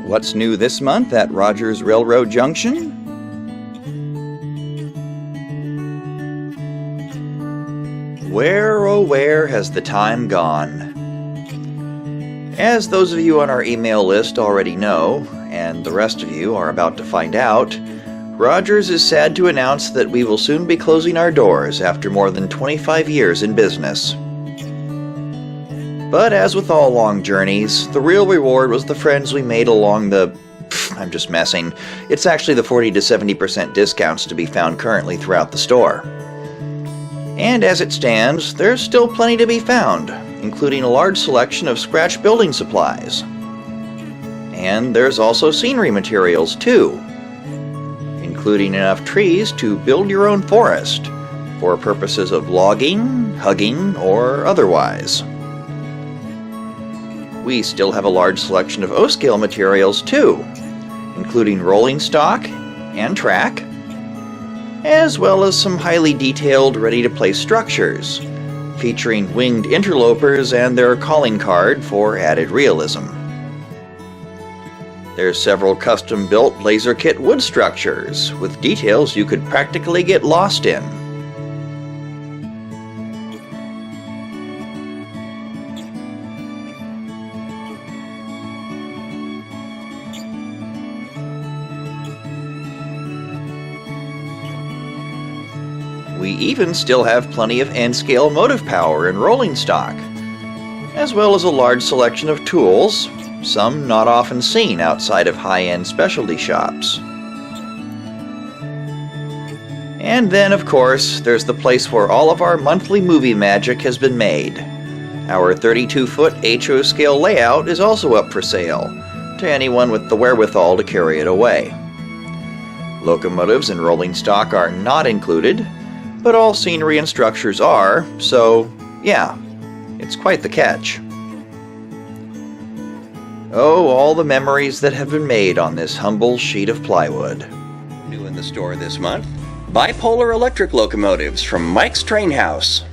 What's new this month at Rogers Railroad Junction? Where, oh where has the time gone? As those of you on our email list already know, and the rest of you are about to find out, Rogers is sad to announce that we will soon be closing our doors after more than 25 years in business. But as with all long journeys, the real reward was the friends we made along the... I'm just messing. It's actually the 40 to 70% discounts to be found currently throughout the store. And as it stands, there's still plenty to be found, including a large selection of scratch building supplies. And there's also scenery materials too, including enough trees to build your own forest, for purposes of logging, hugging, or otherwise. We still have a large selection of O-scale materials too, including rolling stock and track, as well as some highly detailed ready-to-place structures, featuring winged interlopers and their calling card for added realism. There's several custom-built laser kit wood structures, with details you could practically get lost in. We even still have plenty of N-scale motive power and rolling stock, as well as a large selection of tools, some not often seen outside of high-end specialty shops. And then, of course, there's the place where all of our monthly movie magic has been made. Our 32-foot HO scale layout is also up for sale, to anyone with the wherewithal to carry it away. Locomotives and rolling stock are not included, but all scenery and structures are, so yeah, it's quite the catch. Oh, all the memories that have been made on this humble sheet of plywood. New in the store this month, bipolar electric locomotives from Mike's Train House.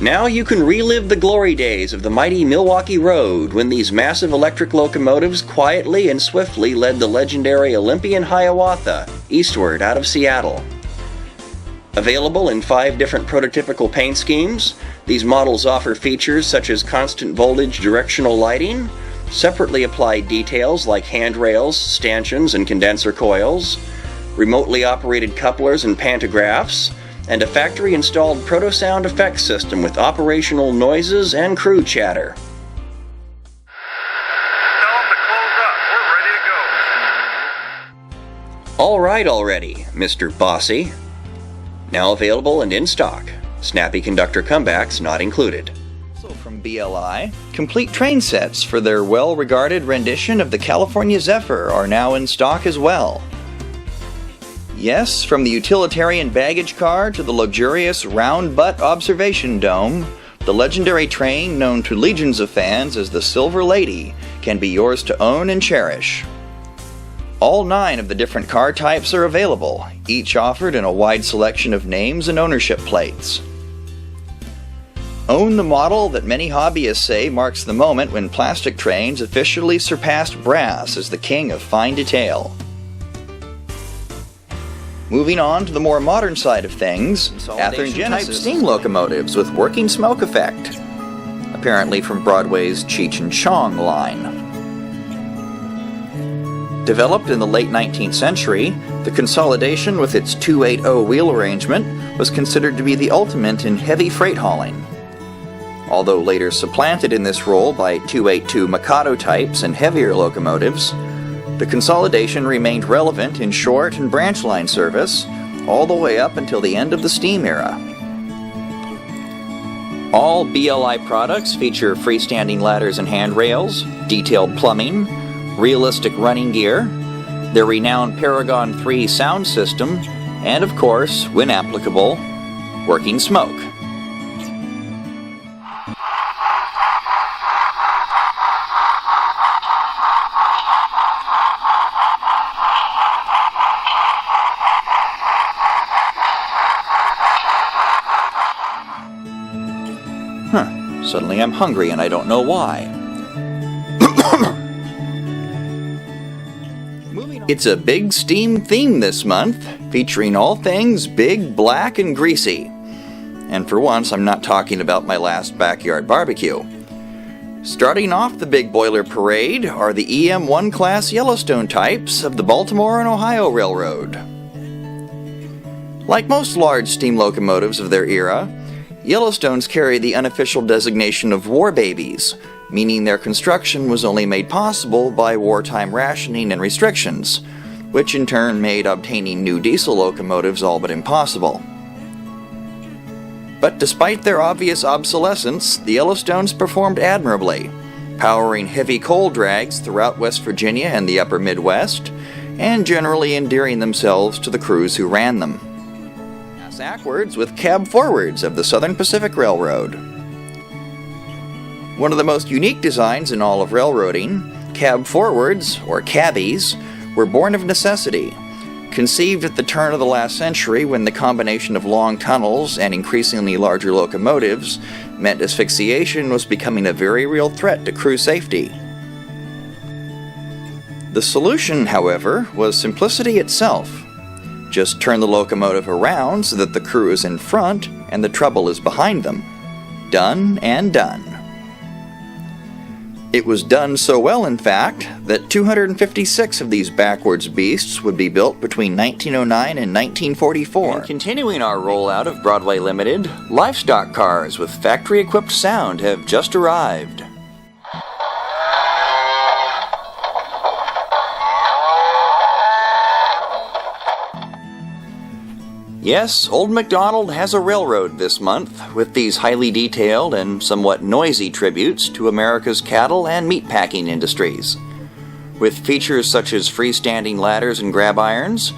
Now you can relive the glory days of the mighty Milwaukee Road when these massive electric locomotives quietly and swiftly led the legendary Olympian Hiawatha eastward out of Seattle. Available in 5 different prototypical paint schemes, these models offer features such as constant voltage directional lighting, separately applied details like handrails, stanchions, and condenser coils, remotely operated couplers and pantographs, and a factory-installed proto-sound effects system with operational noises and crew chatter. Tell them to close up. We're ready to go. All right already, Mr. Bossy. Now available and in stock. Snappy conductor comebacks not included. Also from BLI, complete train sets for their well-regarded rendition of the California Zephyr are now in stock as well. Yes, from the utilitarian baggage car to the luxurious round-butt observation dome, the legendary train known to legions of fans as the Silver Lady can be yours to own and cherish. All 9 of the different car types are available, each offered in a wide selection of names and ownership plates. Own the model that many hobbyists say marks the moment when plastic trains officially surpassed brass as the king of fine detail. Moving on to the more modern side of things, Athearn-Genesis type steam locomotives with working smoke effect, apparently from Broadway's Cheech and Chong line. Developed in the late 19th century, the consolidation with its 280 wheel arrangement was considered to be the ultimate in heavy freight hauling. Although later supplanted in this role by 282 Mikado types and heavier locomotives, the consolidation remained relevant in short and branch line service all the way up until the end of the steam era. All BLI products feature freestanding ladders and handrails, detailed plumbing, realistic running gear, their renowned Paragon 3 sound system, and of course, when applicable, working smoke. Suddenly I'm hungry and I don't know why. It's a big steam theme this month, featuring all things big, black, and greasy. And for once, I'm not talking about my last backyard barbecue. Starting off the big boiler parade are the EM1 class Yellowstone types of the Baltimore and Ohio Railroad. Like most large steam locomotives of their era, Yellowstones carry the unofficial designation of war babies, meaning their construction was only made possible by wartime rationing and restrictions, which in turn made obtaining new diesel locomotives all but impossible. But despite their obvious obsolescence, the Yellowstones performed admirably, powering heavy coal drags throughout West Virginia and the upper Midwest, and generally endearing themselves to the crews who ran them. Backwards with cab forwards of the Southern Pacific Railroad. One of the most unique designs in all of railroading, cab forwards, or cabbies, were born of necessity. Conceived at the turn of the last century when the combination of long tunnels and increasingly larger locomotives meant asphyxiation was becoming a very real threat to crew safety. The solution, however, was simplicity itself. Just turn the locomotive around so that the crew is in front and the trouble is behind them. Done and done. It was done so well, in fact, that 256 of these backwards beasts would be built between 1909 and 1944. And continuing our rollout of Broadway Limited, livestock cars with factory-equipped sound have just arrived. Yes, Old MacDonald has a railroad this month, with these highly detailed and somewhat noisy tributes to America's cattle and meatpacking industries. With features such as freestanding ladders and grab irons,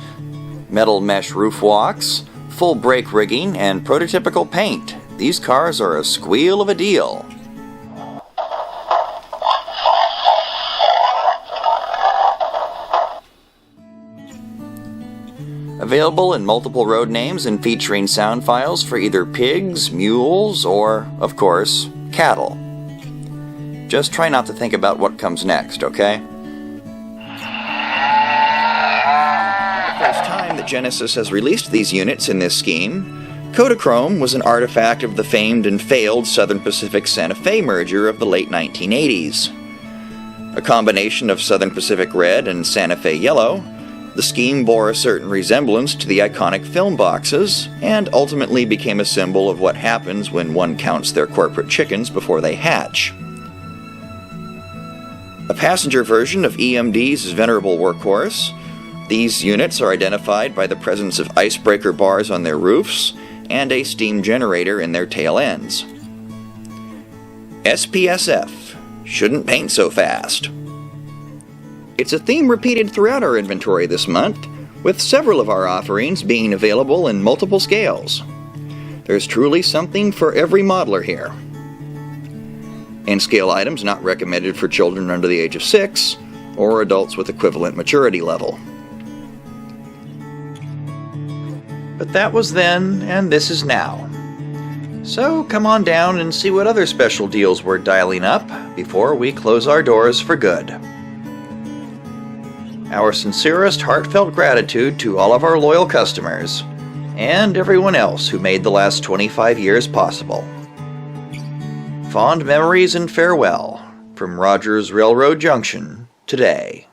metal mesh roof walks, full brake rigging, and prototypical paint, these cars are a squeal of a deal. Available in multiple road names and featuring sound files for either pigs, mules, or, of course, cattle. Just try not to think about what comes next, okay? The first time that Genesis has released these units in this scheme, Kodachrome was an artifact of the famed and failed Southern Pacific Santa Fe merger of the late 1980s. A combination of Southern Pacific Red and Santa Fe Yellow, the scheme bore a certain resemblance to the iconic film boxes, and ultimately became a symbol of what happens when one counts their corporate chickens before they hatch. A passenger version of EMD's venerable workhorse, these units are identified by the presence of icebreaker bars on their roofs and a steam generator in their tail ends. SPSF, shouldn't paint so fast. It's a theme repeated throughout our inventory this month, with several of our offerings being available in multiple scales. There's truly something for every modeler here. And scale items not recommended for children under the age of 6, or adults with equivalent maturity level. But that was then, and this is now. So come on down and see what other special deals we're dialing up before we close our doors for good. Our sincerest heartfelt gratitude to all of our loyal customers, and everyone else who made the last 25 years possible. Fond memories and farewell from Rogers Railroad Junction today.